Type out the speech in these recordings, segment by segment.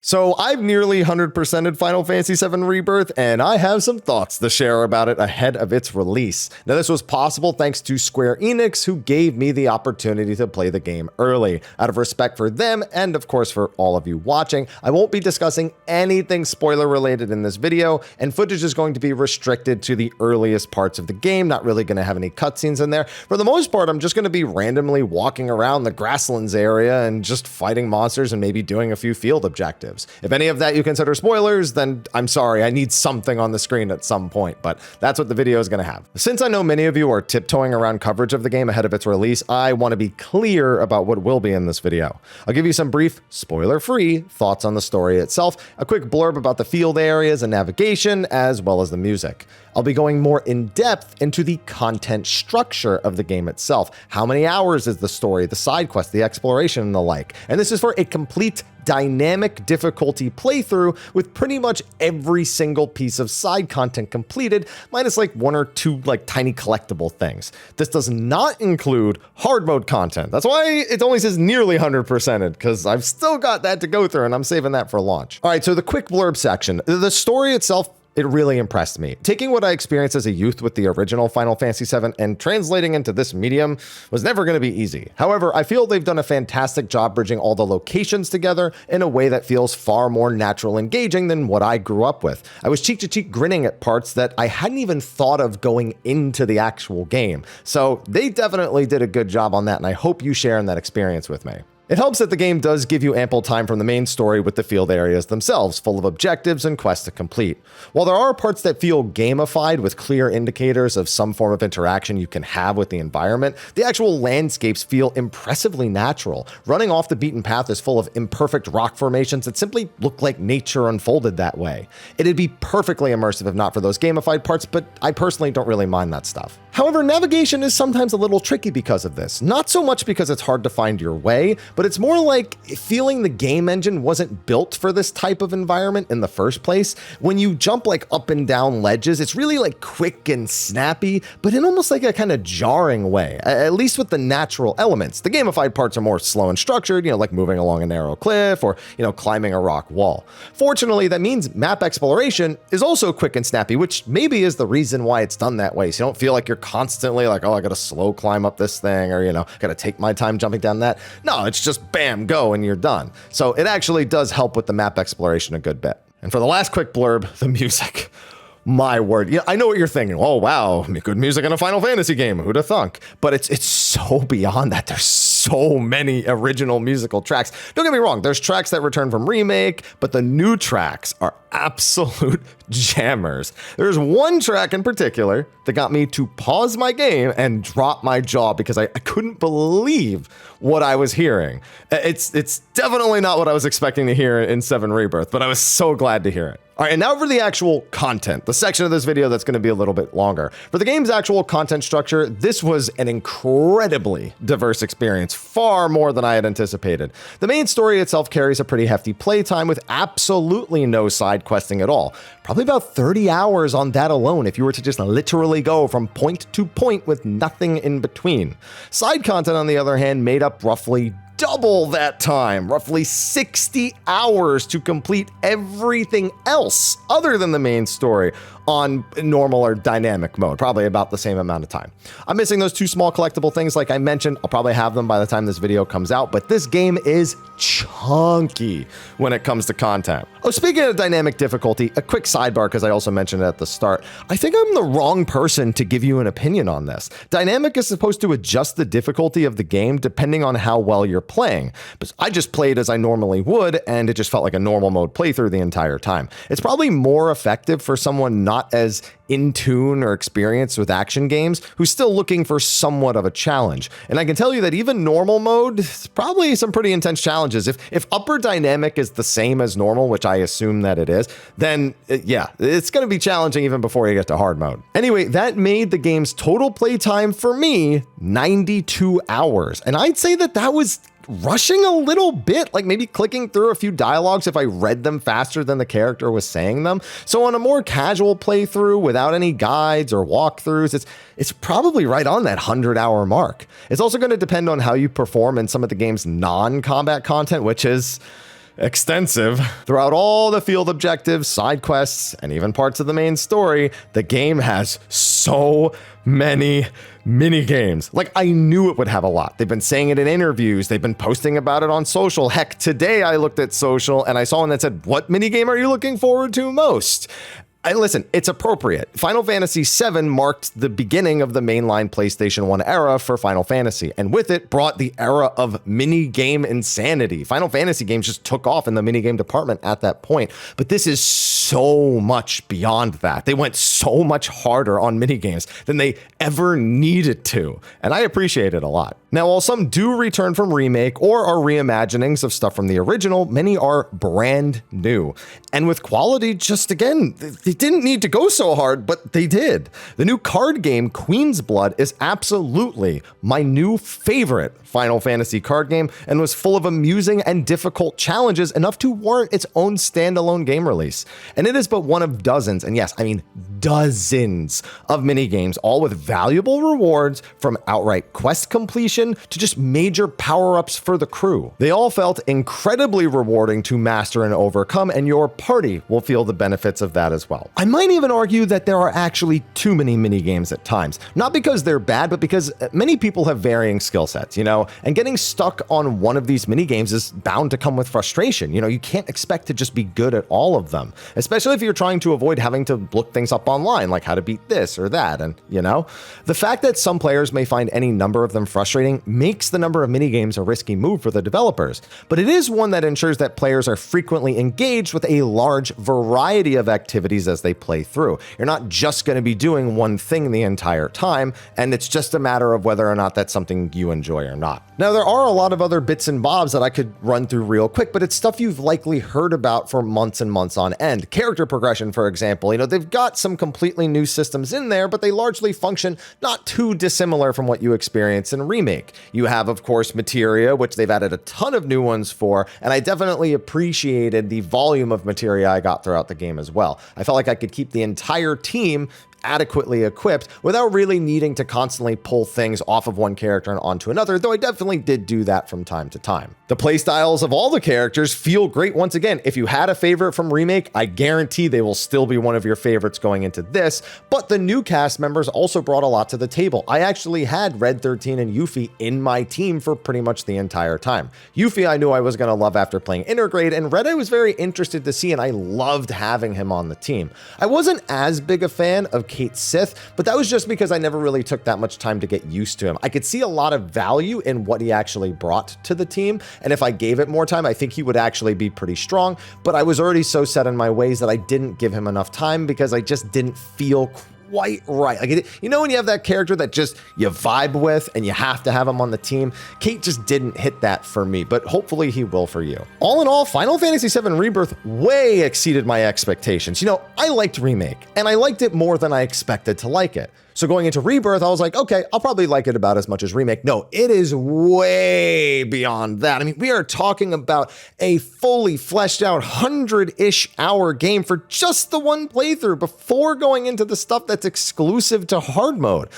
So I've nearly 100%ed Final Fantasy VII Rebirth, and I have some thoughts to share about it ahead of its release. Now, this was possible thanks to Square Enix, who gave me the opportunity to play the game early. Out of respect for them, and of course for all of you watching, I won't be discussing anything spoiler-related in this video, and footage is going to be restricted to the earliest parts of the game, not really going to have any cutscenes in there. For the most part, I'm just going to be randomly walking around the grasslands area and just fighting monsters and maybe doing a few field objectives. If any of that you consider spoilers, then I'm sorry, I need something on the screen at some point, but that's what the video is going to have. Since I know many of you are tiptoeing around coverage of the game ahead of its release, I want to be clear about what will be in this video. I'll give you some brief, spoiler-free thoughts on the story itself, a quick blurb about the field areas and navigation, as well as the music. I'll be going more in depth into the content structure of the game itself. How many hours is the story, the side quest, the exploration, and the like? And this is for a complete dynamic difficulty playthrough with pretty much every single piece of side content completed, minus like one or two like tiny collectible things. This does not include hard mode content. That's why it only says nearly 100%ed, because I've still got that to go through and I'm saving that for launch. All right, so the quick blurb section. The story itself, it really impressed me. Taking what I experienced as a youth with the original Final Fantasy VII and translating into this medium was never going to be easy. However, I feel they've done a fantastic job bridging all the locations together in a way that feels far more natural and engaging than what I grew up with. I was cheek to cheek grinning at parts that I hadn't even thought of going into the actual game. So they definitely did a good job on that, and I hope you share in that experience with me. It helps that the game does give you ample time from the main story with the field areas themselves, full of objectives and quests to complete. While there are parts that feel gamified with clear indicators of some form of interaction you can have with the environment, the actual landscapes feel impressively natural. Running off the beaten path is full of imperfect rock formations that simply look like nature unfolded that way. It'd be perfectly immersive if not for those gamified parts, but I personally don't really mind that stuff. However, navigation is sometimes a little tricky because of this. Not so much because it's hard to find your way, but it's more like feeling the game engine wasn't built for this type of environment in the first place. When you jump like up and down ledges, it's really like quick and snappy, but in almost like a kind of jarring way, at least with the natural elements. The gamified parts are more slow and structured, like moving along a narrow cliff or, climbing a rock wall. Fortunately, that means map exploration is also quick and snappy, which maybe is the reason why it's done that way. So you don't feel like you're constantly like, oh, I got to slow climb up this thing or, got to take my time jumping down that. No, it's just bam, go, and you're done. So it actually does help with the map exploration a good bit. And for the last quick blurb, the music. My word. I know what you're thinking. Oh, wow, good music in a Final Fantasy game. Who'da thunk? But it's so beyond that. There's so many original musical tracks. Don't get me wrong. There's tracks that return from remake, but the new tracks are absolute jammers. There's one track in particular that got me to pause my game and drop my jaw because I couldn't believe what I was hearing. It's definitely not what I was expecting to hear in 7 Rebirth, but I was so glad to hear it. All right, and now for the actual content, the section of this video that's going to be a little bit longer. For the game's actual content structure, this was an incredibly diverse experience, far more than I had anticipated. The main story itself carries a pretty hefty playtime with absolutely no side questing at all. Probably about 30 hours on that alone if you were to just literally go from point to point with nothing in between. Side content, on the other hand, made up roughly double that time, roughly 60 hours to complete everything else other than the main story on normal or dynamic mode, probably about the same amount of time. I'm missing those two small collectible things like I mentioned. I'll probably have them by the time this video comes out, but this game is chunky when it comes to content. Oh, speaking of dynamic difficulty, a quick sidebar because I also mentioned it at the start. I think I'm the wrong person to give you an opinion on this. Dynamic is supposed to adjust the difficulty of the game depending on how well you're playing, but I just played as I normally would, and it just felt like a normal mode playthrough the entire time. It's probably more effective for someone not as in tune or experienced with action games who's still looking for somewhat of a challenge. And I can tell you that even normal mode is probably some pretty intense challenges. If upper dynamic is the same as normal, which I assume that it is, then yeah, it's going to be challenging even before you get to hard mode. Anyway, that made the game's total playtime for me 92 hours. And I'd say that was rushing a little bit, like maybe clicking through a few dialogues if I read them faster than the character was saying them. So on a more casual playthrough without any guides or walkthroughs, it's probably right on that 100-hour mark. It's also going to depend on how you perform in some of the game's non-combat content, which is extensive. Throughout all the field objectives, side quests, and even parts of the main story, the game has so many mini games. Like, I knew it would have a lot. They've been saying it in interviews. They've been posting about it on social. Heck, today I looked at social and I saw one that said, "What mini game are you looking forward to most?" Listen, it's appropriate. Final Fantasy VII marked the beginning of the mainline PlayStation 1 era for Final Fantasy, and with it brought the era of mini-game insanity. Final Fantasy games just took off in the mini-game department at that point, but this is so much beyond that. They went so much harder on mini-games than they ever needed to, and I appreciate it a lot. Now, while some do return from remake or are reimaginings of stuff from the original, many are brand new. And with quality, just again, they didn't need to go so hard, but they did. The new card game, Queen's Blood, is absolutely my new favorite Final Fantasy card game and was full of amusing and difficult challenges enough to warrant its own standalone game release. And it is but one of dozens, and yes, I mean dozens of mini games, all with valuable rewards from outright quest completion to just major power-ups for the crew. They all felt incredibly rewarding to master and overcome, and your party will feel the benefits of that as well. I might even argue that there are actually too many mini games at times, not because they're bad, but because many people have varying skill sets, and getting stuck on one of these mini games is bound to come with frustration. You can't expect to just be good at all of them, especially if you're trying to avoid having to look things up online, like how to beat this or that. And the fact that some players may find any number of them frustrating makes the number of mini games a risky move for the developers, but it is one that ensures that players are frequently engaged with a large variety of activities as they play through. You're not just going to be doing one thing the entire time, and it's just a matter of whether or not that's something you enjoy or not. Now, there are a lot of other bits and bobs that I could run through real quick, but it's stuff you've likely heard about for months and months on end. Character progression, for example, they've got some completely new systems in there, but they largely function not too dissimilar from what you experience in Remake. You have, of course, Materia, which they've added a ton of new ones for, and I definitely appreciated the volume of materia I got throughout the game as well. I felt like I could keep the entire team adequately equipped without really needing to constantly pull things off of one character and onto another, though I definitely did do that from time to time. The playstyles of all the characters feel great once again. If you had a favorite from Remake, I guarantee they will still be one of your favorites going into this, but the new cast members also brought a lot to the table. I actually had Red 13 and Yuffie in my team for pretty much the entire time. Yuffie I knew I was going to love after playing Intergrade, and Red I was very interested to see, and I loved having him on the team. I wasn't as big a fan of Kate Sith, but that was just because I never really took that much time to get used to him. I could see a lot of value in what he actually brought to the team, and if I gave it more time, I think he would actually be pretty strong, but I was already so set in my ways that I didn't give him enough time because I just didn't feel quite right. Like, when you have that character that just you vibe with and you have to have him on the team, Kate just didn't hit that for me, but hopefully he will for you. All in all, Final Fantasy VII Rebirth way exceeded my expectations. I liked Remake, and I liked it more than I expected to like it. So going into Rebirth, I was like, okay, I'll probably like it about as much as Remake. No, it is way beyond that. I mean, we are talking about a fully fleshed out 100-ish hour game for just the one playthrough before going into the stuff that's exclusive to hard mode.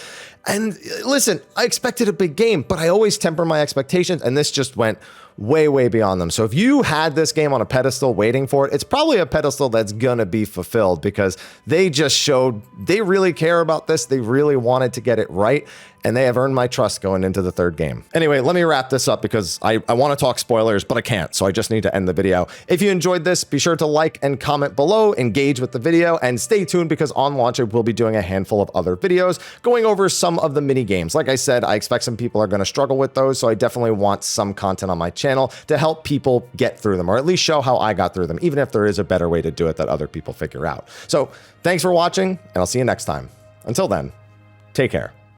And listen, I expected a big game, but I always temper my expectations, and this just went way, way beyond them. So if you had this game on a pedestal waiting for it, it's probably a pedestal that's gonna be fulfilled because they just showed they really care about this. They really wanted to get it right, and they have earned my trust going into the third game. Anyway, let me wrap this up because I want to talk spoilers, but I can't, so I just need to end the video. If you enjoyed this, be sure to like and comment below, engage with the video, and stay tuned because on launch I will be doing a handful of other videos going over some of the mini games. Like I said, I expect some people are going to struggle with those, so I definitely want some content on my channel to help people get through them, or at least show how I got through them, even if there is a better way to do it that other people figure out. So thanks for watching, and I'll see you next time. Until then, take care.